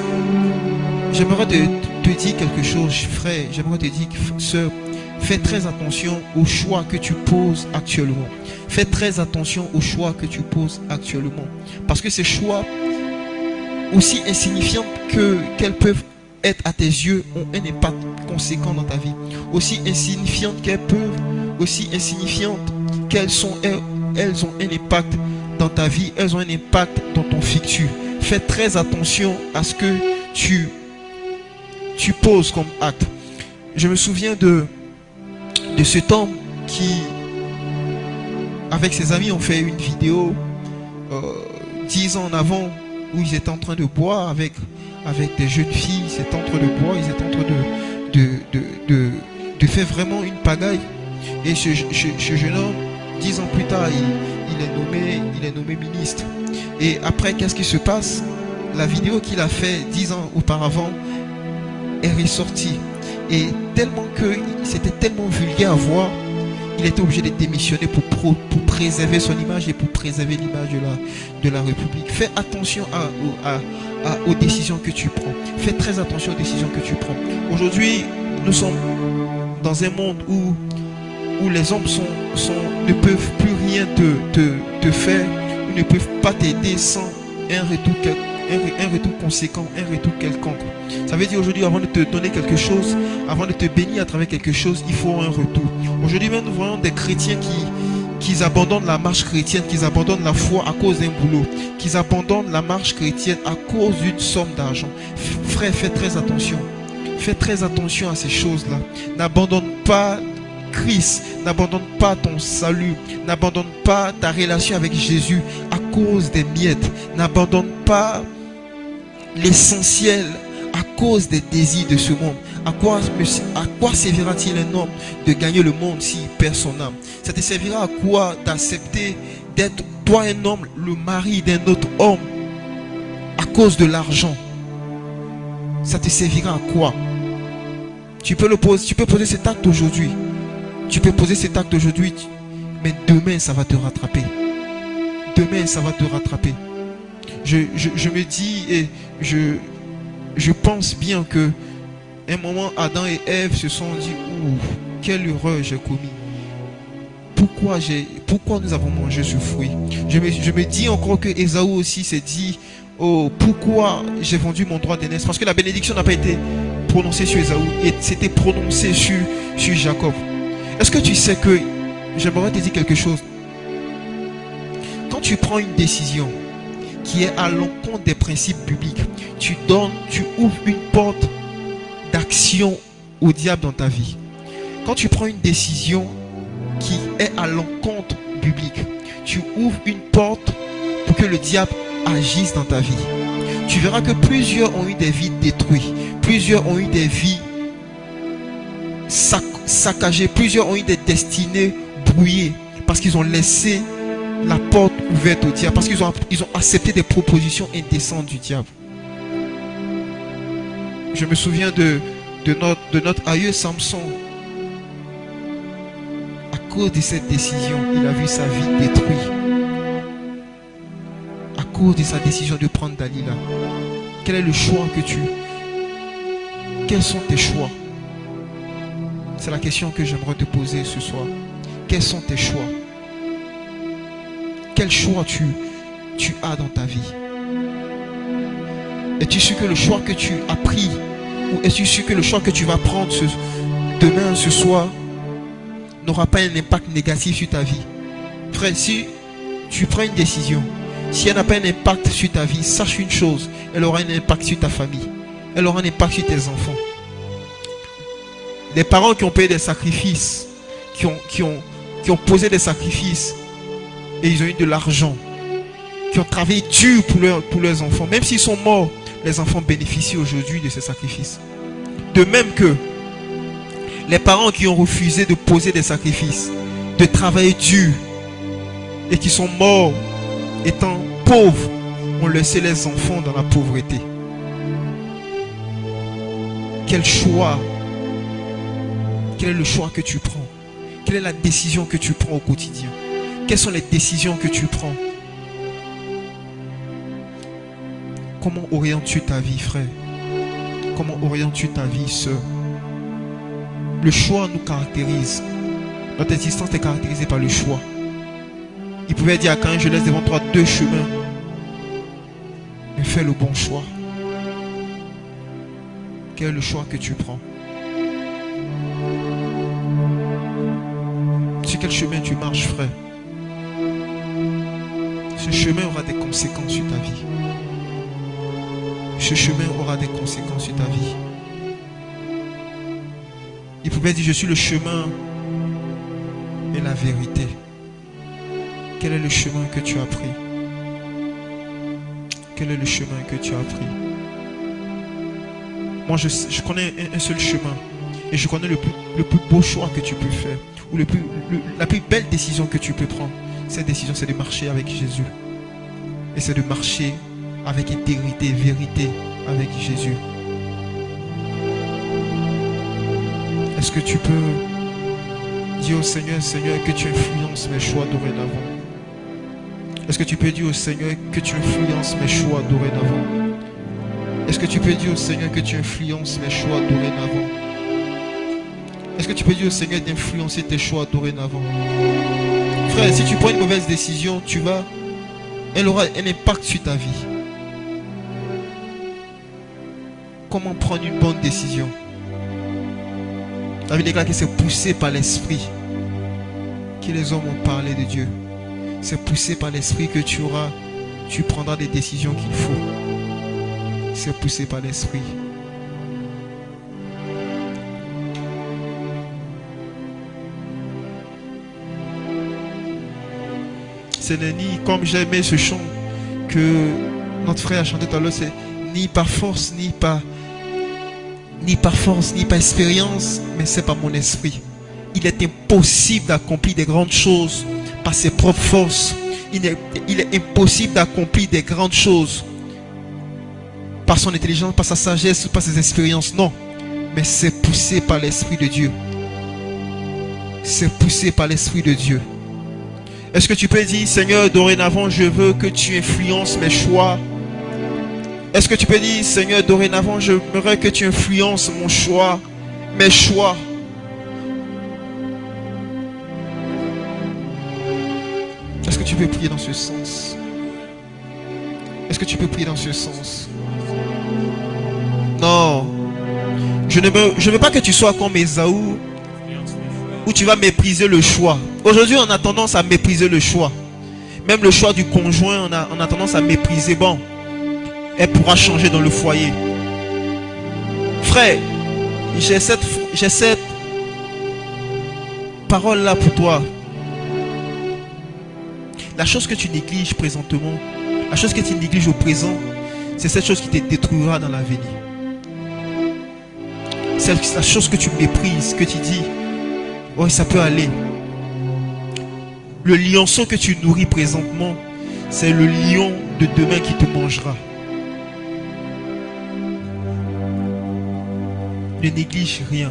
J'aimerais te dire quelque chose, frère. J'aimerais te dire, sœur, fais très attention aux choix que tu poses actuellement. Fais très attention aux choix que tu poses actuellement. Parce que ces choix, aussi insignifiants qu'elles peuvent être à tes yeux, ont un impact conséquent dans ta vie. Aussi insignifiantes qu'elles peuvent, aussi insignifiantes qu'elles sont, elles ont un impact dans ta vie, elles ont un impact dans ton futur. Fais très attention à ce que tu poses comme acte. Je me souviens de cet homme qui, avec ses amis, ont fait une vidéo 10 ans en avant où ils étaient en train de boire avec des jeunes filles. Ils étaient en train de boire, ils étaient en train de faire vraiment une pagaille. Et ce jeune homme, 10 ans plus tard, il est nommé ministre. Et après, qu'est-ce qui se passe? La vidéo qu'il a fait 10 ans auparavant est ressortie. Et tellement que c'était tellement vulgaire à voir, il était obligé de démissionner pour préserver son image et pour préserver l'image de la République. Fais attention aux décisions que tu prends. Fais très attention aux décisions que tu prends. Aujourd'hui, nous sommes dans un monde où les hommes ne peuvent plus rien te faire, ou ne peuvent pas t'aider sans un retour conséquent, un retour quelconque. Ça veut dire aujourd'hui, avant de te donner quelque chose, avant de te bénir à travers quelque chose, il faut un retour. Aujourd'hui même, nous voyons des chrétiens qui abandonnent la marche chrétienne, qui abandonnent la foi à cause d'un boulot, qui abandonnent la marche chrétienne à cause d'une somme d'argent. Frère, fais très attention. Fais très attention à ces choses-là. N'abandonne pas Christ, n'abandonne pas ton salut, n'abandonne pas ta relation avec Jésus à cause des miettes, n'abandonne pas l'essentiel à cause des désirs de ce monde. À quoi servira-t-il un homme de gagner le monde s'il perd son âme? Ça te servira à quoi d'accepter d'être toi un homme, le mari d'un autre homme à cause de l'argent? Ça te servira à quoi? Tu peux poser cet acte aujourd'hui. Tu peux poser cet acte aujourd'hui, mais demain ça va te rattraper. Demain ça va te rattraper. Je me dis et je pense bien que un moment Adam et Ève se sont dit, ouh, quelle erreur j'ai commis. Pourquoi nous avons mangé ce fruit? Je me dis encore que Ésaü aussi s'est dit, oh, pourquoi j'ai vendu mon droit d'aînesse? Parce que la bénédiction n'a pas été prononcée sur Ésaü, et c'était prononcé sur Jacob. Est-ce que tu sais que, j'aimerais te dire quelque chose. Quand tu prends une décision qui est à l'encontre des principes bibliques, tu ouvres une porte d'action au diable dans ta vie. Quand tu prends une décision qui est à l'encontre biblique, tu ouvres une porte pour que le diable agisse dans ta vie. Tu verras que plusieurs ont eu des vies détruites, plusieurs ont eu des vies saccagées, plusieurs ont eu des destinées brouillées parce qu'ils ont laissé la porte ouverte au diable parce qu'ils ont accepté des propositions indécentes du diable. Je me souviens de notre aïeux Samson. À cause de cette décision, il a vu sa vie détruite. À cause de sa décision de prendre Dalila. Quel est le choix que tu... Quels sont tes choix? C'est la question que j'aimerais te poser ce soir. Quels sont tes choix? Quel choix tu as dans ta vie? Es-tu sûr que le choix que tu as pris, ou es-tu sûr que le choix que tu vas prendre demain, ce soir, n'aura pas un impact négatif sur ta vie? Frère, si tu prends une décision, si elle n'a pas un impact sur ta vie, sache une chose, elle aura un impact sur ta famille. Elle aura un impact sur tes enfants. Les parents qui ont payé des sacrifices, qui ont posé des sacrifices, et ils ont eu de l'argent, qui ont travaillé dur pour leurs enfants, même s'ils sont morts, les enfants bénéficient aujourd'hui de ces sacrifices. De même que les parents qui ont refusé de poser des sacrifices, de travailler dur, et qui sont morts étant pauvres, ont laissé les enfants dans la pauvreté. Quel choix? Quel est le choix que tu prends? Quelle est la décision que tu prends au quotidien? Quelles sont les décisions que tu prends? Comment orientes-tu ta vie, frère? Comment orientes-tu ta vie, sœur? Le choix nous caractérise. Notre existence est caractérisée par le choix. Il pouvait dire à Caïn, je laisse devant toi deux chemins. Mais fais le bon choix. Quel est le choix que tu prends? Sur quel chemin tu marches, frère? Ce chemin aura des conséquences sur ta vie. Ce chemin aura des conséquences sur ta vie. Il pouvait dire, je suis le chemin et la vérité. Quel est le chemin que tu as pris? Quel est le chemin que tu as pris? Moi, je connais un seul chemin. Et je connais le plus beau choix que tu peux faire. Ou la plus belle décision que tu peux prendre. Cette décision, c'est de marcher avec Jésus. Et c'est de marcher avec intégrité, vérité avec Jésus. Est-ce que tu peux dire au Seigneur, Seigneur, que tu influences mes choix dorénavant? Est-ce que tu peux dire au Seigneur que tu influences mes choix dorénavant? Est-ce que tu peux dire au Seigneur que tu influences mes choix dorénavant? Est-ce que tu peux dire au Seigneur d'influencer tes choix dorénavant? Frère, si tu prends une mauvaise décision, elle aura un impact sur ta vie. Comment prendre une bonne décision? La Bible déclare que c'est poussé par l'Esprit que les hommes ont parlé de Dieu. C'est poussé par l'Esprit que tu prendras des décisions qu'il faut. C'est poussé par l'Esprit. Ce n'est ni, comme j'ai aimé ce chant que notre frère a chanté tout à l'heure, c'est ni par force, ni par expérience, mais c'est par mon esprit. Il est impossible d'accomplir des grandes choses par ses propres forces. Il est impossible d'accomplir des grandes choses par son intelligence, par sa sagesse, par ses expériences. Non, mais c'est poussé par l'Esprit de Dieu. C'est poussé par l'Esprit de Dieu. Est-ce que tu peux dire, Seigneur, dorénavant, je veux que tu influences mes choix? Est-ce que tu peux dire, Seigneur, dorénavant, j'aimerais que tu influences mon choix, mes choix? Est-ce que tu peux prier dans ce sens? Est-ce que tu peux prier dans ce sens? Non. Je ne veux pas que tu sois comme Ésaü, où tu vas mépriser le choix. Aujourd'hui, on a tendance à mépriser le choix. Même le choix du conjoint, on a tendance à mépriser. Bon, elle pourra changer dans le foyer. Frère, j'ai cette parole-là pour toi. La chose que tu négliges présentement, la chose que tu négliges au présent, c'est cette chose qui te détruira dans l'avenir. C'est la chose que tu méprises, que tu dis, oh, ça peut aller. Le lionceau que tu nourris présentement, c'est le lion de demain qui te mangera. Ne néglige rien.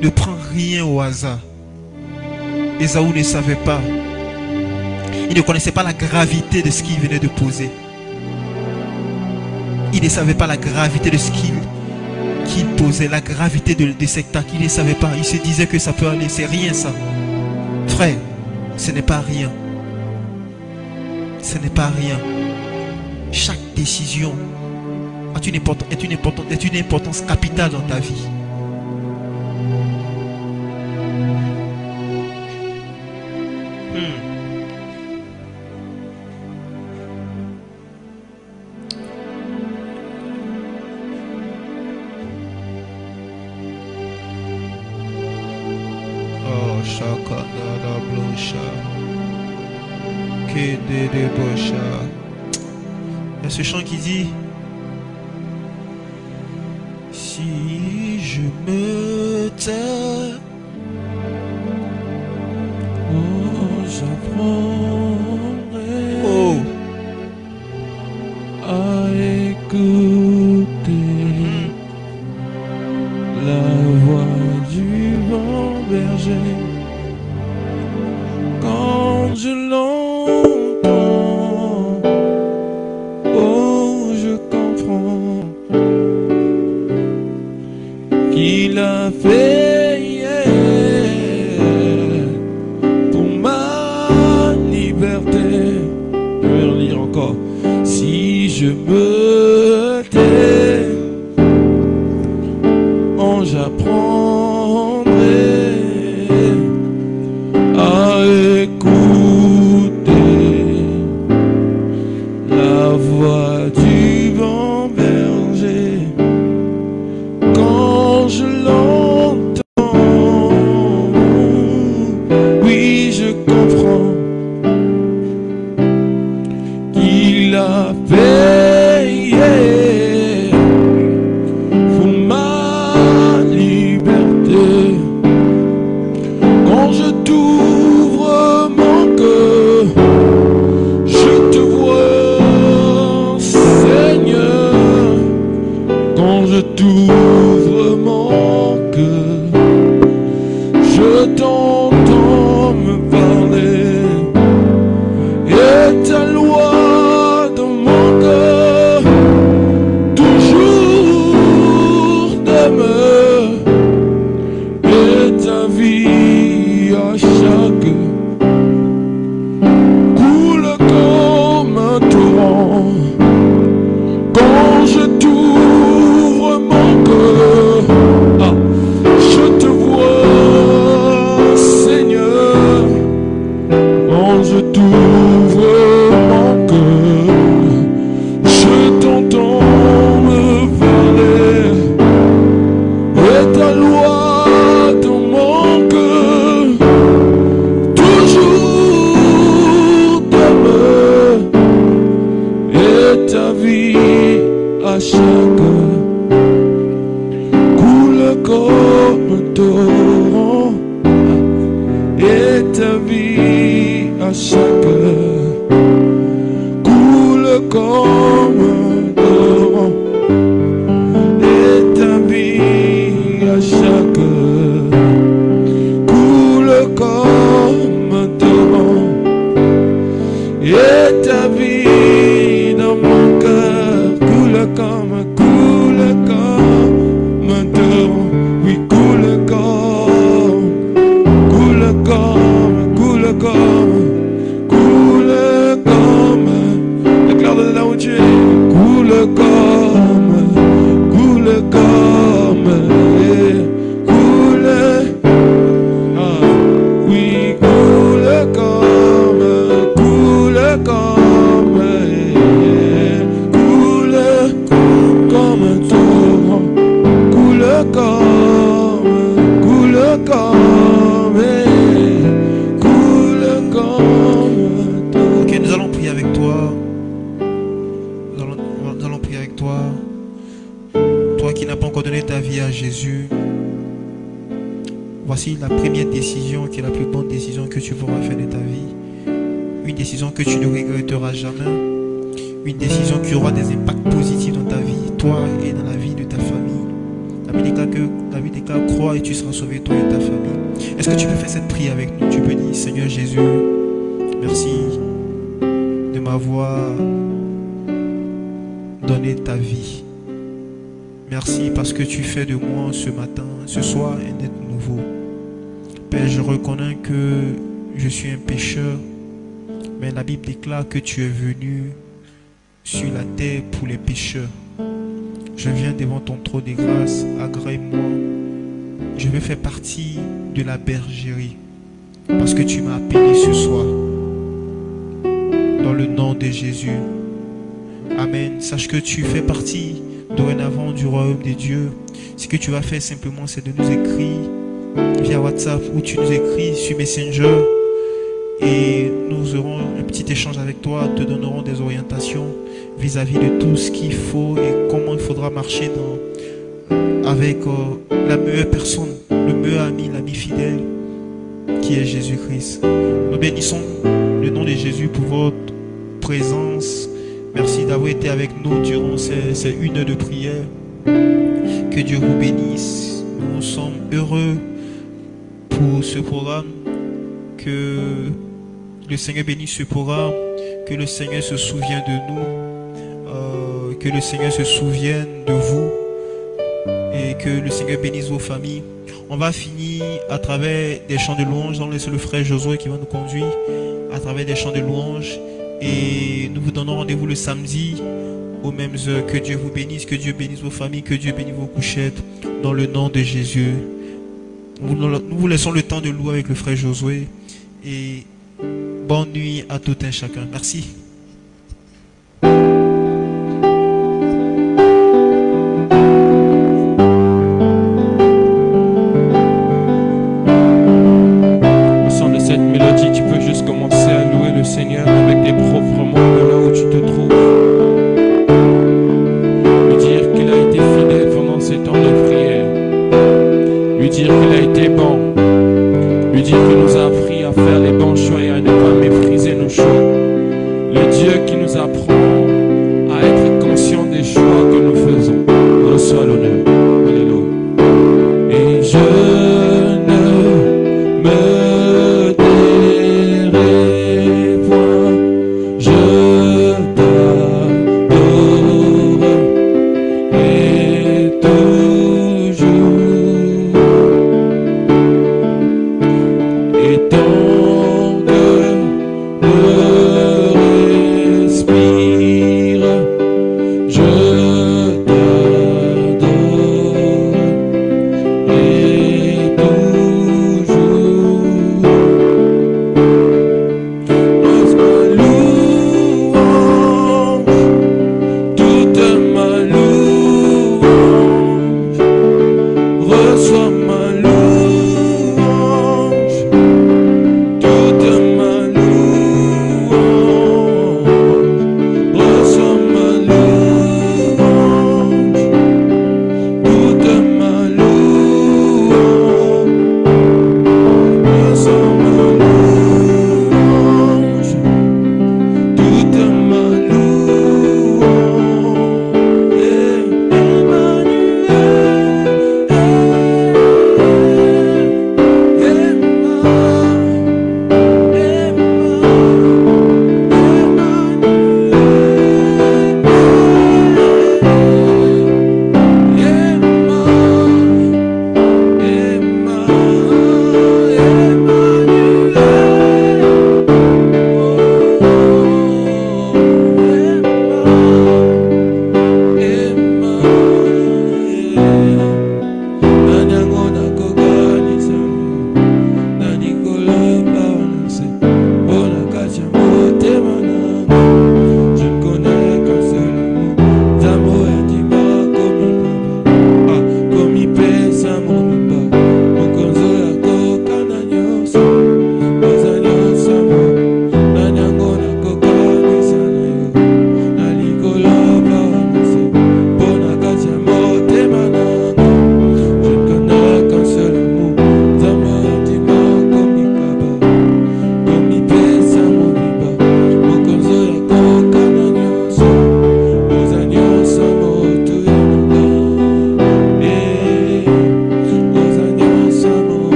Ne prends rien au hasard. Ésaü ne savait pas. Il ne connaissait pas la gravité de ce qu'il venait de poser. Il ne savait pas la gravité de ce qu'il posait, la gravité de cet acte. Il ne savait pas. Il se disait que ça peut aller. C'est rien ça. Frère, ce n'est pas rien. Ce n'est pas rien. Chaque décision est une importance capitale dans ta vie. Oh, Shakadada Blosha. Kedede Bosha. Il y a ce chant qui dit: si je me tais, Oh, j'apprendrai oh, à écouter la voix du vent berger. Quand je l'entends, oh, je comprends qu'il a payé pour ma liberté. Je vais le lire encore. Si je me tais, oh, j'apprendrai à écouter la voix du vent berger. Quand je l'entends, oui, je comprends qu'il a payé pour ma liberté. Quand je t'ouvre mon cœur, je te vois, Seigneur. Quand je t'ouvre mon cœur, je t'entends me parler. Et ta loi dans mon cœur toujours demeure. Et ta vie à chaque coule comme un torrent. Quand je t'ouvre mon cœur, ah, je te vois, Seigneur. Quand je t'ouvre mon cœur, je t'entends me parler. Et ta loi dans mon cœur toujours demeure. Et ta vie à chaque coule comme un torrent. Et ta vie à chaque coule comme un torrent. Et ta vie à chaque coule comme un torrent. Et ta vie dans mon cœur coule comme un torrent. Oui, coule comme la claire de là où tu es. Coule comme, ah, oui, coule comme un torrent. Coule comme un torrent. ok, nous allons prier avec toi. Nous allons prier avec toi. Toi qui n'as pas encore donné ta vie à Jésus, Voici la première décision qui est la plus bonne décision que tu pourras faire de ta vie. Une décision que tu ne regretteras jamais. Une décision qui aura des impacts positifs dans ta vie, toi et dans la vie de ta famille. La Bible déclare crois et tu seras sauvé, toi et ta famille. Est-ce que tu peux faire cette prière avec nous? Tu peux dire Seigneur Jésus, merci de m'avoir donné ta vie. Merci parce que tu fais de moi ce matin, ce soir, un être nouveau. Père, je reconnais que je suis un pécheur, mais la Bible déclare que tu es venu sur la terre pour les pécheurs. Je viens devant ton trône de grâce, agrée-moi. Je veux faire partie de la bergerie parce que tu m'as appelé ce soir. Dans le nom de Jésus. Amen. Sache que tu fais partie dorénavant du royaume de Dieu. Ce que tu vas faire simplement, c'est de nous écrire via WhatsApp ou tu nous écris sur Messenger et nous aurons un petit échange avec toi, te donnerons des orientations vis-à-vis de tout ce qu'il faut et comment il faudra marcher avec la meilleure personne, le meilleur ami, l'ami fidèle qui est Jésus-Christ. Nous bénissons le nom de Jésus pour votre présence. Merci d'avoir été avec nous durant ces 1 heure de prière. Que Dieu vous bénisse. Nous sommes heureux pour ce programme. Que le Seigneur bénisse ce programme. Que le Seigneur se souvienne de nous. Que le Seigneur se souvienne de vous. Et que le Seigneur bénisse vos familles. On va finir à travers des chants de louanges. On laisse le frère Josué qui va nous conduire à travers des chants de louanges. Et nous vous donnons rendez-vous le samedi aux mêmes heures. Que Dieu vous bénisse, que Dieu bénisse vos familles, que Dieu bénisse vos couchettes dans le nom de Jésus. Nous vous laissons le temps de louer avec le frère Josué et bonne nuit à tout un chacun. Merci.